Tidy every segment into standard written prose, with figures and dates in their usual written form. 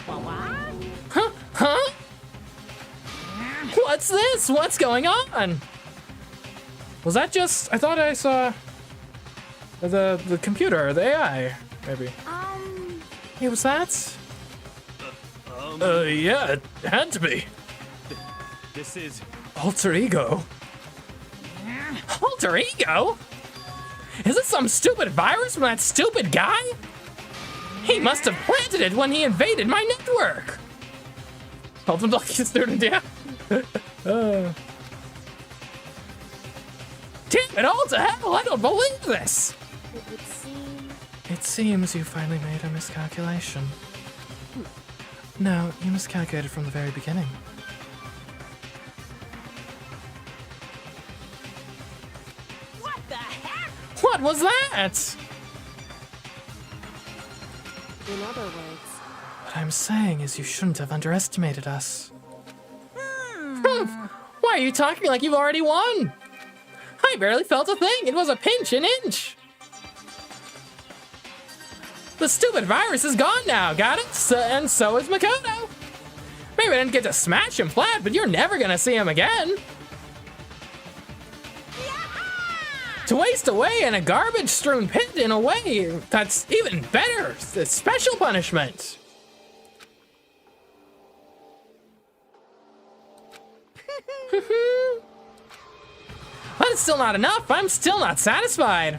Huh? Huh? What's this? What's going on? Was that just... I thought I saw... The computer, the AI, maybe. Hey, was that? Yeah, it had to be. This is... Alter ego? Alter ego? Is it some stupid virus from that stupid guy? He must have planted it when he invaded my network. Ultimate lucky student, yeah. Damn it all to hell, I don't believe this. It seems you finally made a miscalculation. No, you miscalculated from the very beginning. What the heck? What was that? In other words, What I'm saying is you shouldn't have underestimated us. Why are you talking like you've already won? I barely felt a thing. It was a pinch an inch. The stupid virus is gone now, got it? And so is Makoto. Maybe I didn't get to smash him flat, but you're never gonna see him again. To waste away in a garbage-strewn pit in a way that's even better. It's special punishment. But it's still not enough. I'm still not satisfied.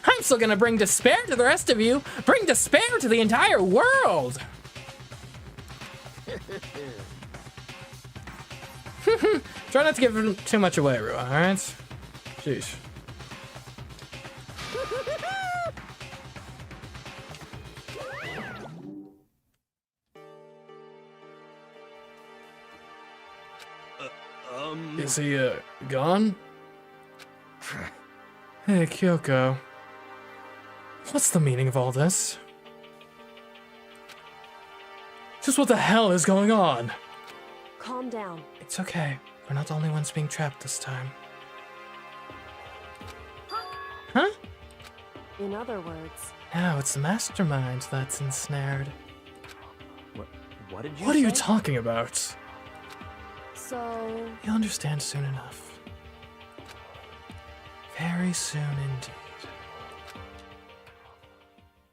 I'm still gonna bring despair to the rest of you. Bring despair to the entire world. Try not to give too much away, Rua, alright? Jeez. Is he, gone? Hey, Kyoko. What's the meaning of all this? Just what the hell is going on? calm down. It's okay. We're not the only ones being trapped this time. Huh? In other words, No, it's the mastermind that's ensnared. What did you What are you say? talking about? so You'll understand soon enough. Very soon indeed.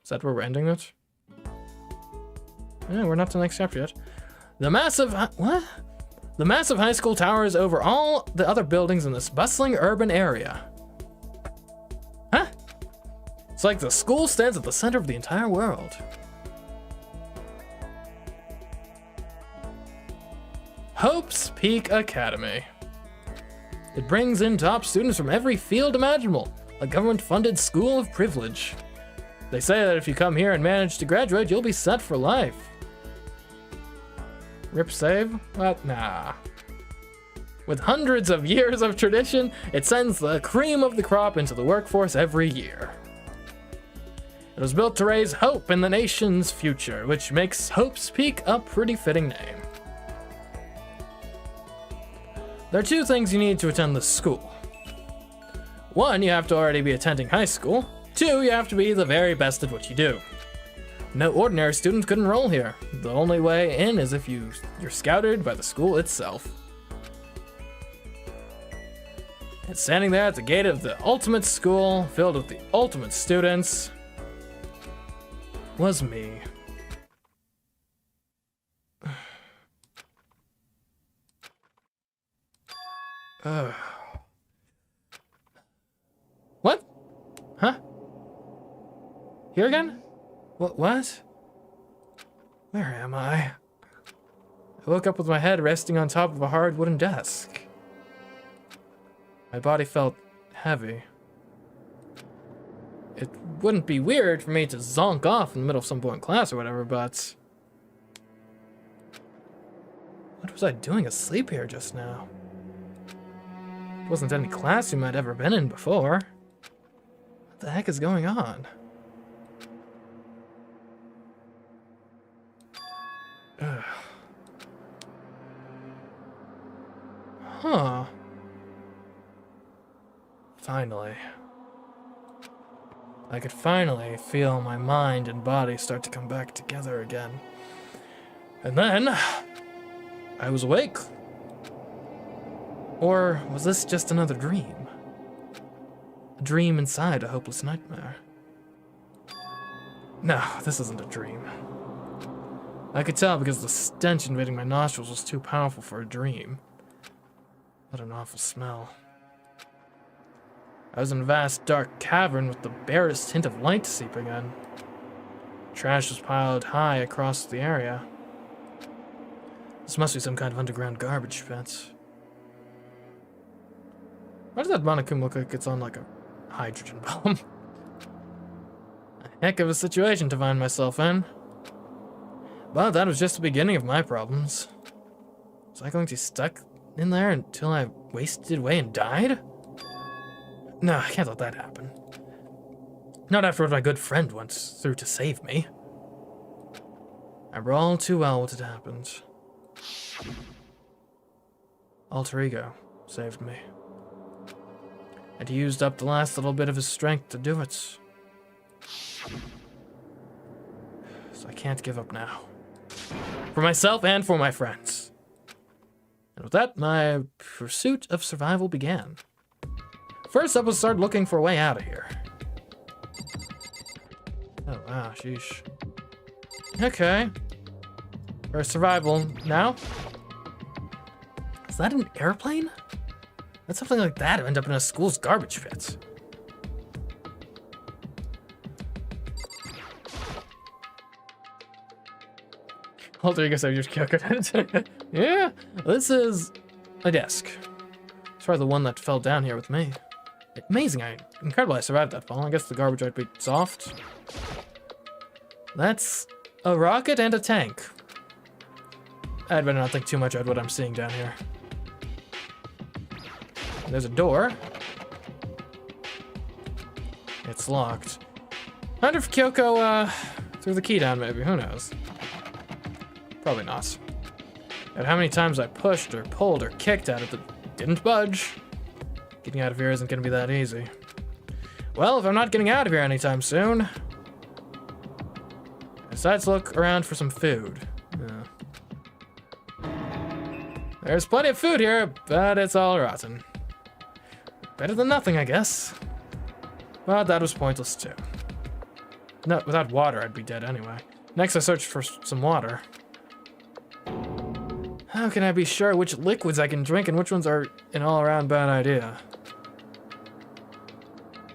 Is that where we're ending it? Yeah, we're not to the next chapter yet. The massive what? The massive high school towers over all the other buildings in this bustling urban area. Huh? It's like the school stands at the center of the entire world. Hope's Peak Academy. It brings in top students from every field imaginable, a government-funded school of privilege. They say that if you come here and manage to graduate, you'll be set for life. Rip save? What? Nah. With hundreds of years of tradition, it sends the cream of the crop into the workforce every year. It was built to raise hope in the nation's future, which makes Hope's Peak a pretty fitting name. There are two things you need to attend this school. One, you have to already be attending high school. Two, you have to be the very best at what you do. No ordinary student could enroll here. The only way in is if you're scouted by the school itself. And standing there at the gate of the ultimate school, filled with the ultimate students, was me. What? Huh? Here again? What? Where am I? I woke up with my head resting on top of a hard wooden desk. My body felt heavy. It wouldn't be weird for me to zonk off in the middle of some boring class or whatever, but... what was I doing asleep here just now? It wasn't any classroom I'd ever been in before. What the heck is going on? Ugh. Huh. Finally. I could finally feel my mind and body start to come back together again. And then, I was awake. Or was this just another dream? A dream inside a hopeless nightmare. No, this isn't a dream. I could tell because the stench invading my nostrils was too powerful for a dream. What an awful smell. I was in a vast, dark cavern with the barest hint of light seeping in. Trash was piled high across the area. This must be some kind of underground garbage pit. Why does that Monokuma look like it's on like a hydrogen bomb? A heck of a situation to find myself in. But that was just the beginning of my problems. Was I going to be stuck in there until I wasted away and died? No, I can't let that happen. Not after what my good friend went through to save me. I remember all too well what had happened. Alter Ego saved me. And he used up the last little bit of his strength to do it. So I can't give up now. For myself and for my friends. And with that, my pursuit of survival began. First up was start looking for a way out of here. Oh, wow, sheesh. Okay. For survival now. Is that an airplane? That's something like that to end up in a school's garbage pit. Alter Ego said you're Kyoko. Yeah, this is a desk. It's probably the one that fell down here with me. Amazing, incredible I survived that fall. I guess the garbage might be soft. That's a rocket and a tank. I'd better not think too much about what I'm seeing down here. There's a door. It's locked. I wonder if Kyoko threw the key down, maybe. Who knows? Probably not. And how many times I pushed or pulled or kicked at it that didn't budge. Getting out of here isn't going to be that easy. Well, if I'm not getting out of here anytime soon, I decide to look around for some food. Yeah. There's plenty of food here, but it's all rotten. Better than nothing, I guess. But that was pointless too. No, without water, I'd be dead anyway. Next, I searched for some water. How can I be sure which liquids I can drink and which ones are an all-around bad idea?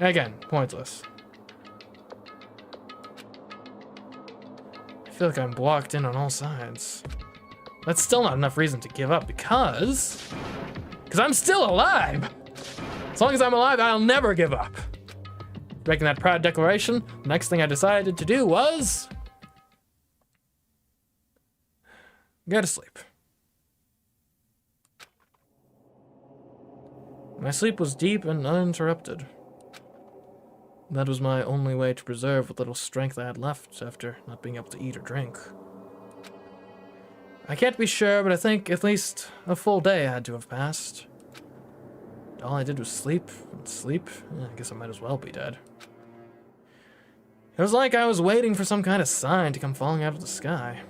Again, pointless. I feel like I'm blocked in on all sides. That's still not enough reason to give up because I'm still alive. As long as I'm alive, I'll never give up. Making that proud declaration, the next thing I decided to do was go to sleep. My sleep was deep and uninterrupted. That was my only way to preserve what little strength I had left after not being able to eat or drink. I can't be sure, but I think at least a full day had to have passed. All I did was sleep and sleep. I guess I might as well be dead. It was like I was waiting for some kind of sign to come falling out of the sky.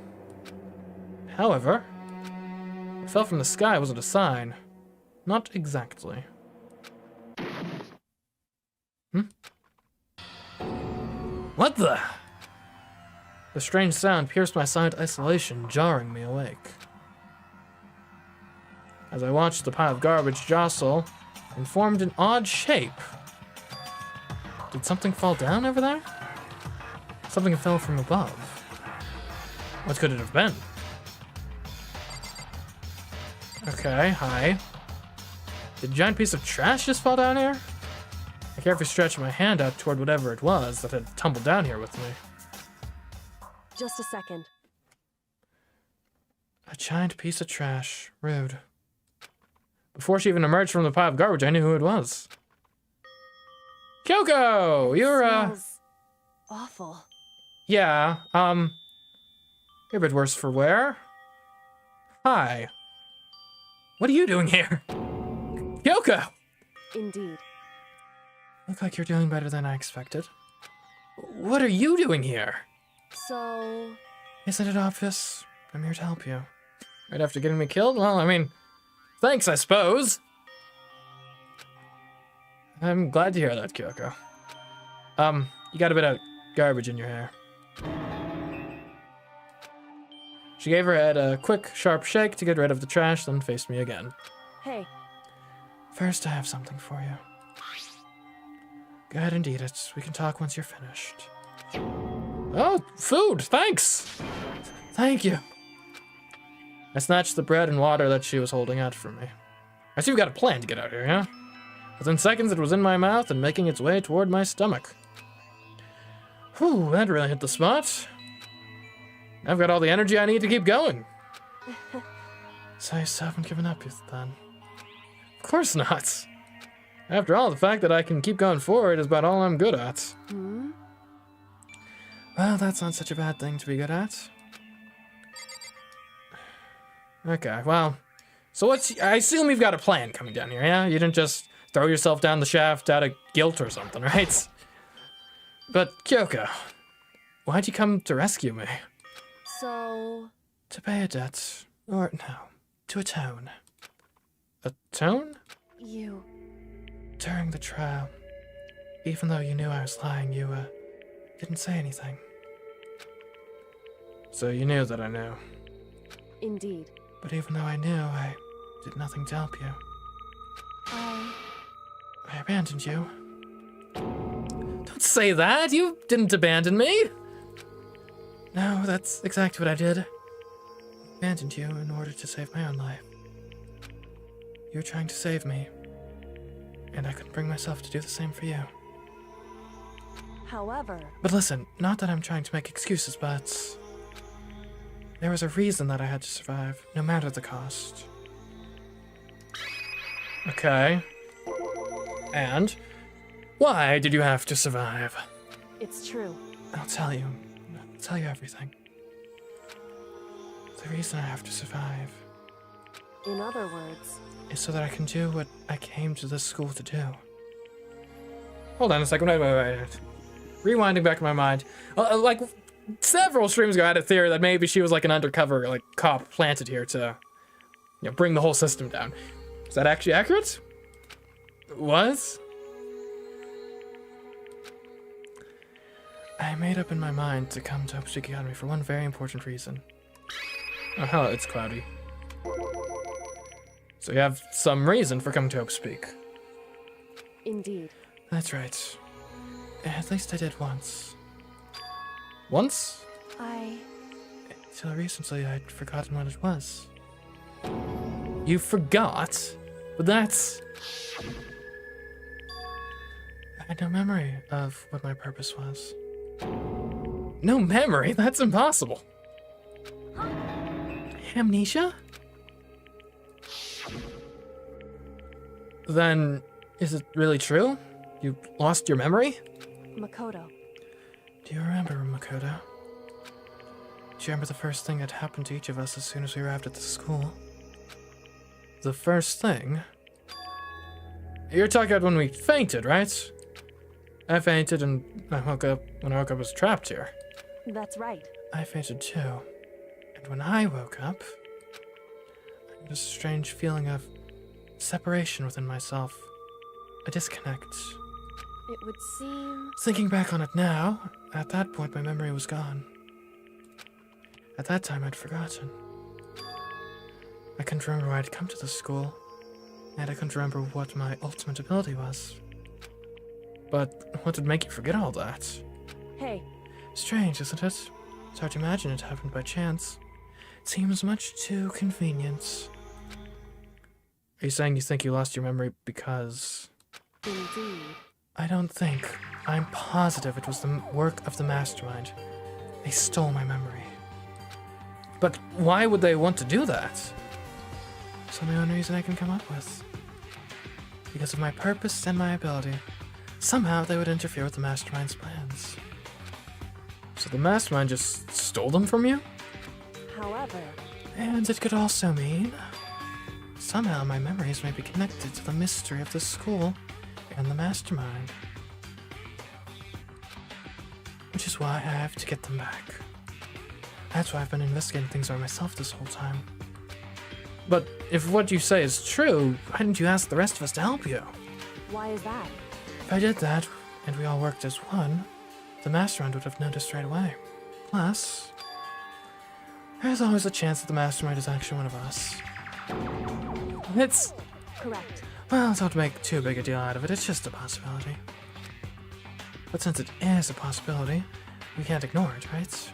However, what fell from the sky wasn't a sign. Not exactly. What the? The strange sound pierced my silent isolation, jarring me awake. As I watched the pile of garbage jostle and formed an odd shape. Did something fall down over there? Something fell from above. What could it have been? Okay, hi. Did a giant piece of trash just fall down here? I carefully stretched my hand out toward whatever it was that had tumbled down here with me. Just a second. A giant piece of trash. Rude. Before she even emerged from the pile of garbage, I knew who it was. Kyoko! You're, Smells awful. Yeah, you're a bit worse for wear. Hi. What are you doing here? Kyoko! Indeed. Look like you're doing better than I expected. What are you doing here? So, Isn't it obvious? I'm here to help you. Right after getting me killed? Well, I mean, thanks, I suppose. I'm glad to hear that, Kyoko. You got a bit of garbage in your hair. She gave her head a quick, sharp shake to get rid of the trash, then faced me again. hey, First, I have something for you. Go ahead and eat it. We can talk once you're finished. Oh, food! Thanks! Thank you. I snatched the bread and water that she was holding out from me. I see we got a plan to get out here, yeah? Within seconds, it was in my mouth and making its way toward my stomach. Whew, that really hit the spot. I've got all the energy I need to keep going. So you still haven't given up yet, then? Of course not. After all, the fact that I can keep going forward is about all I'm good at. Well, that's not such a bad thing to be good at. Okay, well, so I assume you've got a plan coming down here, yeah? You didn't just throw yourself down the shaft out of guilt or something, right? But, Kyoko, why'd you come to rescue me? so, To pay a debt. Or, no, to atone. Atone? you. During the trial, even though you knew I was lying, you, didn't say anything. So you knew that I knew. Indeed. But even though I knew, I did nothing to help you. I abandoned you. Don't say that! You didn't abandon me! No, that's exactly what I did. Abandoned you in order to save my own life. You were trying to save me, and I couldn't bring myself to do the same for you. However, But listen, not that I'm trying to make excuses, but there was a reason that I had to survive, no matter the cost. Okay. And why did you have to survive? it's true. I'll tell you. I'll tell you everything. The reason I have to survive In other words, is so that I can do what I came to this school to do. Hold on a second. Wait. Rewinding back in my mind. Like, several streams ago, I had a theory that maybe she was like an undercover like cop planted here to, bring the whole system down. Is that actually accurate? What? I made up in my mind to come to Hope's Academy for one very important reason. Oh, hell, it's cloudy. So you have some reason for coming to Hope's Peak. indeed. That's right. At least I did once. Once? Till recently, I'd forgotten what it was. You forgot? But that's... I had no memory of what my purpose was. No memory? That's impossible. Amnesia? Then, is it really true? You lost your memory? Makoto. Do you remember, Makoto? Do you remember the first thing that happened to each of us as soon as we arrived at the school? The first thing? You're talking about when we fainted, right? I fainted and when I woke up, I was trapped here. That's right. I fainted too. And when I woke up, I had a strange feeling of separation within myself. A disconnect. It would seem. Thinking back on it now, at that point my memory was gone. At that time I'd forgotten. I couldn't remember why I'd come to the school, and I couldn't remember what my ultimate ability was. But what would make you forget all that? Hey, Strange, isn't it? It's hard to imagine it happened by chance. It seems much too convenient. Are you saying you think you lost your memory because... indeed. I don't think. I'm positive it was the work of the mastermind. They stole my memory. But why would they want to do that? It's the only reason I can come up with. Because of my purpose and my ability. Somehow they would interfere with the mastermind's plans. So the mastermind just stole them from you? However, And it could also mean... somehow my memories may be connected to the mystery of the school and the mastermind. which is why I have to get them back. That's why I've been investigating things by myself this whole time. But if what you say is true, why didn't you ask the rest of us to help you? Why is that? If I did that, and we all worked as one, the mastermind would have noticed right away. Plus, there's always a chance that the mastermind is actually one of us. It's... Correct. Well, don't make too big a deal out of it, it's just a possibility. But since it is a possibility, we can't ignore it, right?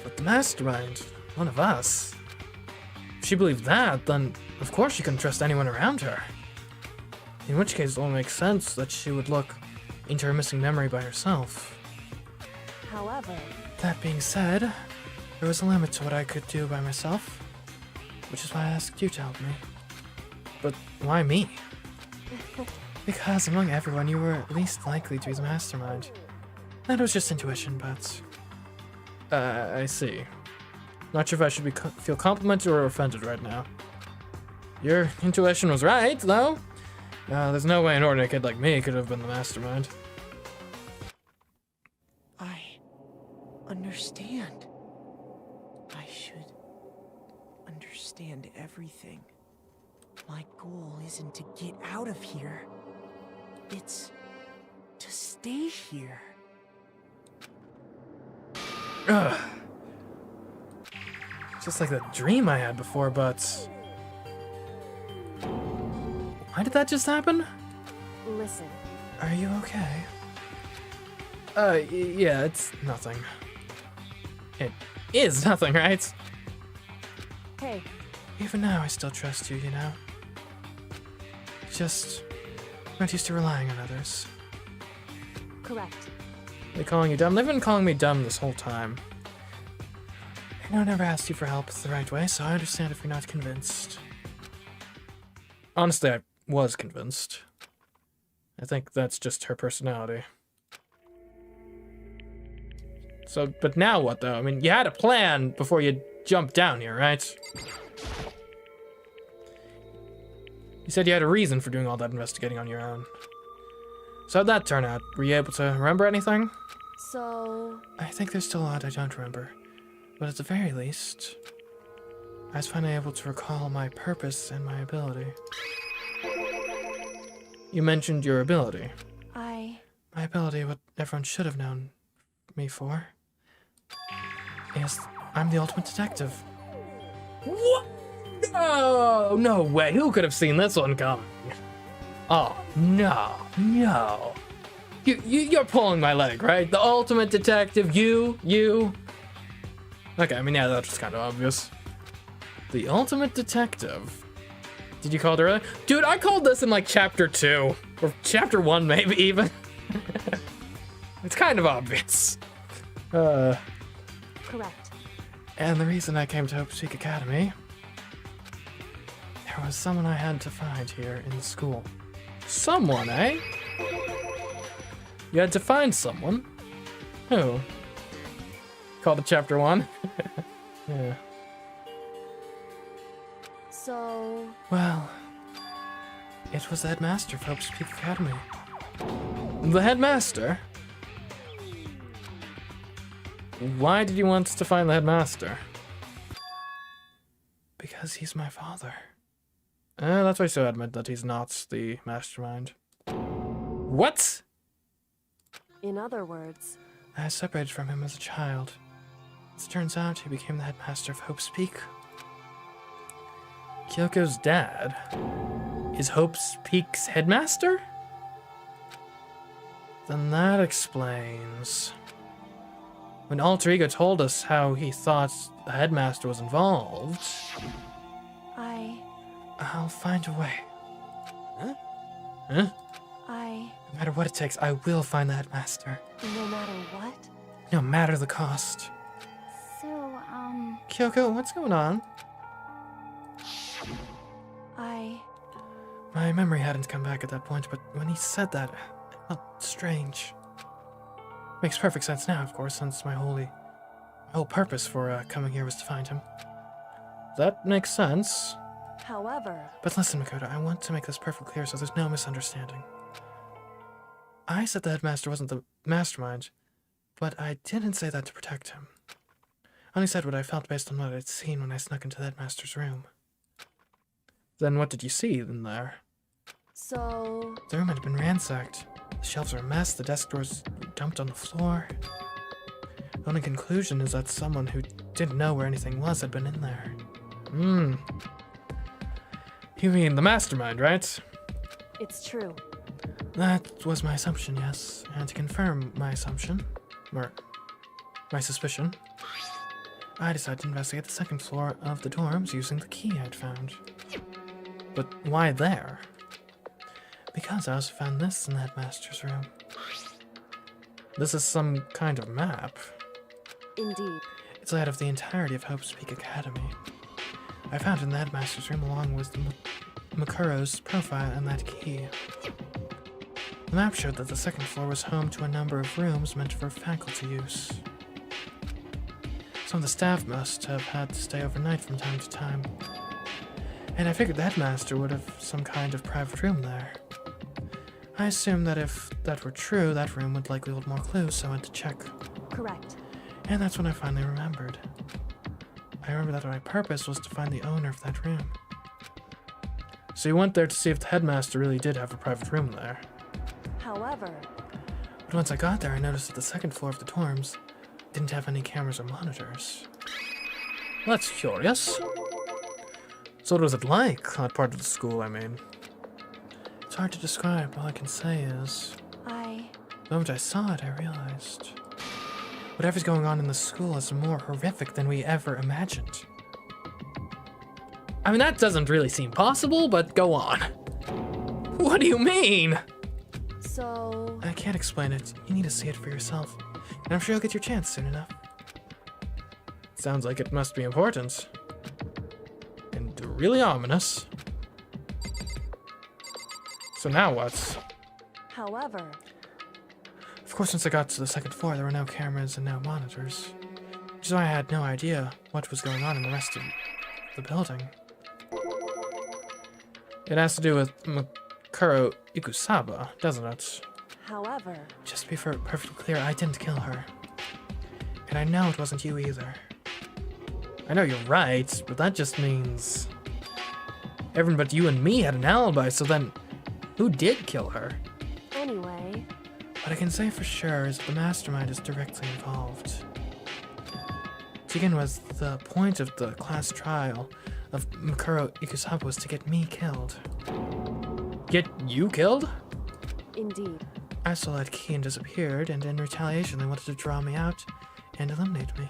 But the mastermind, one of us. If she believed that, then of course she couldn't trust anyone around her. In which case it only makes sense that she would look into her missing memory by herself. However, That being said, there was a limit to what I could do by myself, which is why I asked you to help me. But why me? Because among everyone, you were least likely to be the mastermind. That was just intuition, but... I see. Not sure if I should feel complimented or offended right now. Your intuition was right, though. There's no way an ordinary kid like me could have been the mastermind. I understand. I should understand everything. My goal isn't to get out of here. It's to stay here. Ugh. Just like that dream I had before, but... Why did that just happen? listen. Are you okay? Yeah, it's nothing. It is nothing, right? Hey, Even now, I still trust you, you know? Just not used to relying on others. correct. They calling you dumb? They've been calling me dumb this whole time. I know I never asked you for help the right way, so I understand if you're not convinced. Honestly, I was convinced. I think that's just her personality. So, but now what, though? I mean, you had a plan before you jumped down here, right? You said you had a reason for doing all that investigating on your own. So how'd that turn out? Were you able to remember anything? So, I think there's still a lot I don't remember. But at the very least, I was finally able to recall my purpose and my ability. You mentioned your ability. My ability, what everyone should have known me for, is I'm the ultimate detective. What? No, no way. Who could have seen this one coming? Oh, no. You're pulling my leg, right? The ultimate detective, you. Okay, I mean, yeah, that's just kind of obvious. The ultimate detective. Did you call it earlier? Dude, I called this in like chapter 2. Or chapter 1, maybe even. It's kind of obvious. correct. And the reason I came to Hope Peak Academy, there was someone I had to find here in the school. Someone, eh? You had to find someone? Who? Called it chapter 1? Yeah. So, Well, it was the headmaster of Hope's Peak Academy. The headmaster? Why did you want to find the headmaster? Because he's my father. That's why I still admit that he's not the mastermind. What? in other words, I separated from him as a child. As it turns out, he became the headmaster of Hope's Peak. Kyoko's dad is Hope's Peak's headmaster? Then that explains. When Alter Ego told us how he thought the headmaster was involved, I'll find a way. Huh? I, No matter what it takes, I will find the headmaster. no matter what. No matter the cost. So, Kyoko, what's going on? My memory hadn't come back at that point, but when he said that, it felt strange. Makes perfect sense now, of course, since my whole purpose for coming here was to find him. That makes sense. However, But listen, Makoto, I want to make this perfectly clear so there's no misunderstanding. I said the headmaster wasn't the mastermind, But I didn't say that to protect him. I only said what I felt based on what I'd seen when I snuck into the headmaster's room. Then what did you see in there? So... The room had been ransacked. The shelves were a mess, the desk drawers were dumped on the floor. The only conclusion is that someone who didn't know where anything was had been in there. You mean the mastermind, right? it's true. That was my assumption, yes. And to confirm my assumption, or my suspicion, I decided to investigate the second floor of the dorms using the key I'd found. But why there? Because I also found this in the headmaster's room. This is some kind of map. Indeed. It's laid out of the entirety of Hope's Peak Academy. I found it in the headmaster's room along with Mukuro's profile and that key. The map showed that the second floor was home to a number of rooms meant for faculty use. Some of the staff must have had to stay overnight from time to time. And I figured the headmaster would have some kind of private room there. I assumed that if that were true, that room would likely hold more clues, so I went to check. Correct. And that's when I finally remembered. I remember that my purpose was to find the owner of that room. So you went there to see if the headmaster really did have a private room there. However, But once I got there, I noticed that the second floor of the dorms didn't have any cameras or monitors. That's curious. So what was it like, that part of the school, I mean? It's hard to describe. All I can say is, the moment I saw it, I realized whatever's going on in the school is more horrific than we ever imagined. I mean, that doesn't really seem possible, but go on. What do you mean? So... I can't explain it. You need to see it for yourself. And I'm sure you'll get your chance soon enough. Sounds like it must be important. And really ominous. So now what? However, Of course, once I got to the second floor, there were no cameras and no monitors. Which is why I had no idea what was going on in the rest of the building. It has to do with Mukuro Ikusaba, doesn't it? however, Just to be perfectly clear, I didn't kill her. And I know it wasn't you either. I know you're right, but that just means everyone but you and me had an alibi, so then who did kill her? anyway, What I can say for sure is that the mastermind is directly involved. To begin with, the point of the class trial of Mukuro Ikusaba was to get me killed. Get you killed? indeed. I stole that key and disappeared, and in retaliation they wanted to draw me out and eliminate me.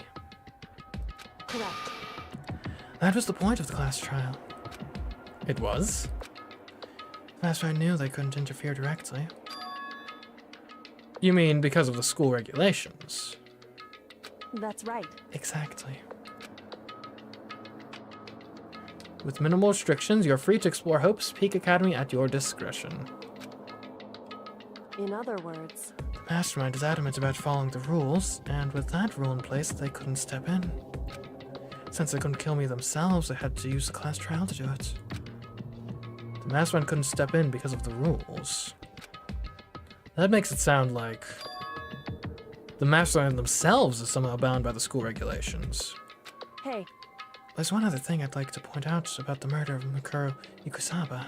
Correct. That was the point of the class trial. It was? The mastermind knew they couldn't interfere directly. You mean because of the school regulations? That's right. Exactly. With minimal restrictions, you're free to explore Hope's Peak Academy at your discretion. In other words, The mastermind is adamant about following the rules, and with that rule in place, they couldn't step in. Since they couldn't kill me themselves, they had to use the class trial to do it. The mastermind couldn't step in because of the rules. That makes it sound like the mastermind themselves is somehow bound by the school regulations. hey, There's one other thing I'd like to point out about the murder of Mukuro Ikusaba.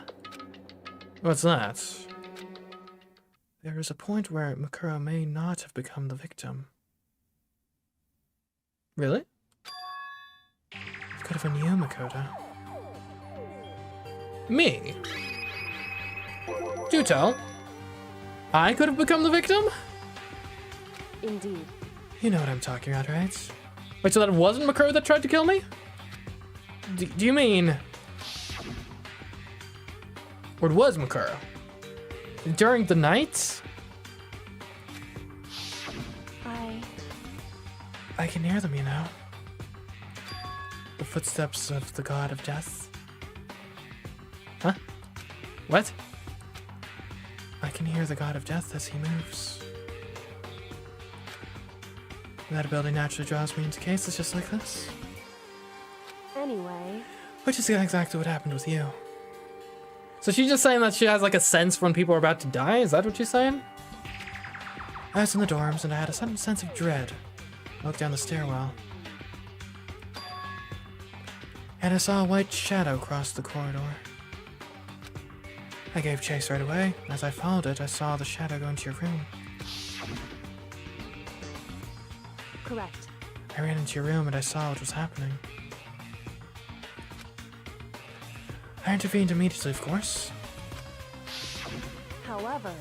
What's that? There is a point where Mukuro may not have become the victim. Really? It could have been you, Makoto. Me? Do tell. I could have become the victim? indeed. You know what I'm talking about, right? Wait, so that wasn't Mukuro that tried to kill me? Do you mean... Or it was Mukuro? During the night? I can hear them, you know. The footsteps of the god of death. Huh? What? I can hear the god of death as he moves. That ability naturally draws me into cases just like this. Anyway, Which is exactly what happened with you. So she's just saying that she has like a sense for when people are about to die? Is that what she's saying? I was in the dorms and I had a sudden sense of dread. I looked down the stairwell. And I saw a white shadow cross the corridor. I gave chase right away. As I followed it, I saw the shadow go into your room. Correct. I ran into your room and I saw what was happening. I intervened immediately, of course. However,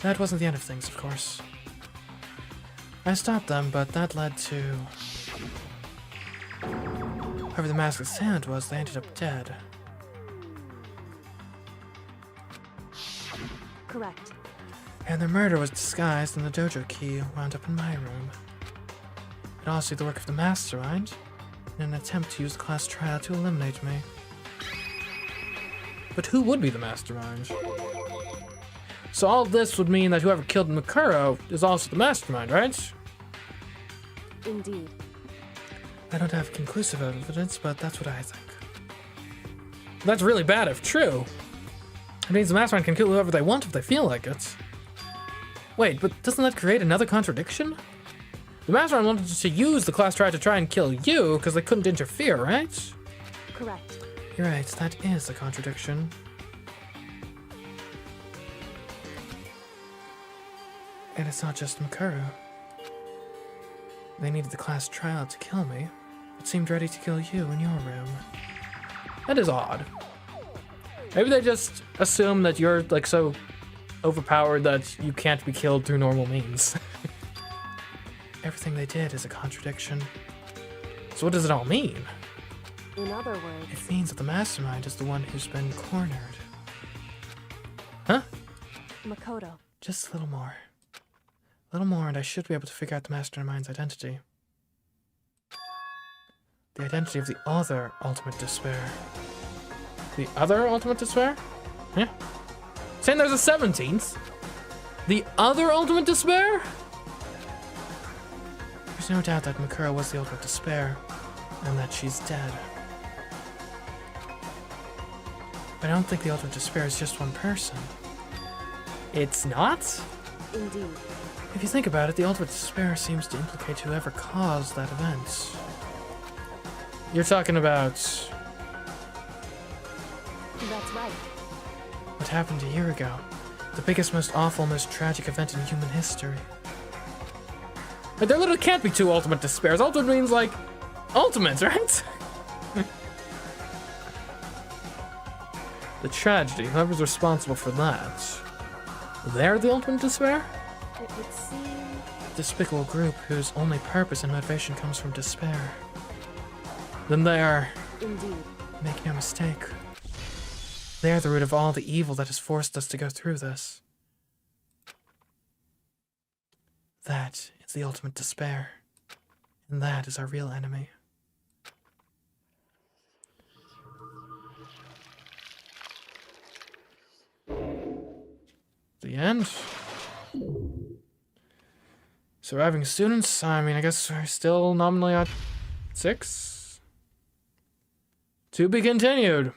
That wasn't the end of things, of course. I stopped them, but that led to... Whoever the masked assailant was, they ended up dead. correct. And their murder was disguised, and the dojo key wound up in my room. It also the work of the mastermind, in an attempt to use the class trial to eliminate me. But who would be the mastermind? So all this would mean that whoever killed Mikuro is also the mastermind, right? Indeed. I don't have conclusive evidence, but that's what I think. That's really bad if true. It means the mastermind can kill whoever they want if they feel like it. Wait, but doesn't that create another contradiction? The mastermind wanted to use the class trial to try and kill you because they couldn't interfere, right? Correct. You're right, that is a contradiction. And it's not just Mikuru. They needed the class trial to kill me, but seemed ready to kill you in your room. That is odd. Maybe they just assume that you're like so overpowered that you can't be killed through normal means. Everything they did is a contradiction. So what does it all mean? In other words, It means that the mastermind is the one who's been cornered. Huh? Makoto. Just a little more. A little more and I should be able to figure out the mastermind's identity. The identity of the other ultimate despair. The other ultimate despair? Yeah. Saying there's a 17th? The other ultimate despair? There's no doubt that Mikura was the ultimate despair, and that she's dead. But I don't think the ultimate despair is just one person. It's not? Indeed. If you think about it, the ultimate despair seems to implicate whoever caused that event. You're talking about That's right. what happened a year ago. The biggest, most awful, most tragic event in human history. But there literally can't be two ultimate despairs. Ultimate means, like, ultimate, right? The tragedy, whoever's responsible for that. They're the ultimate despair? It would seem Despicable group whose only purpose and motivation comes from despair. Then they are, indeed. make no mistake, they are the root of all the evil that has forced us to go through this. That is the ultimate despair, and that is our real enemy. The end. Surviving students, I mean, I guess we're still nominally at 6. To be continued.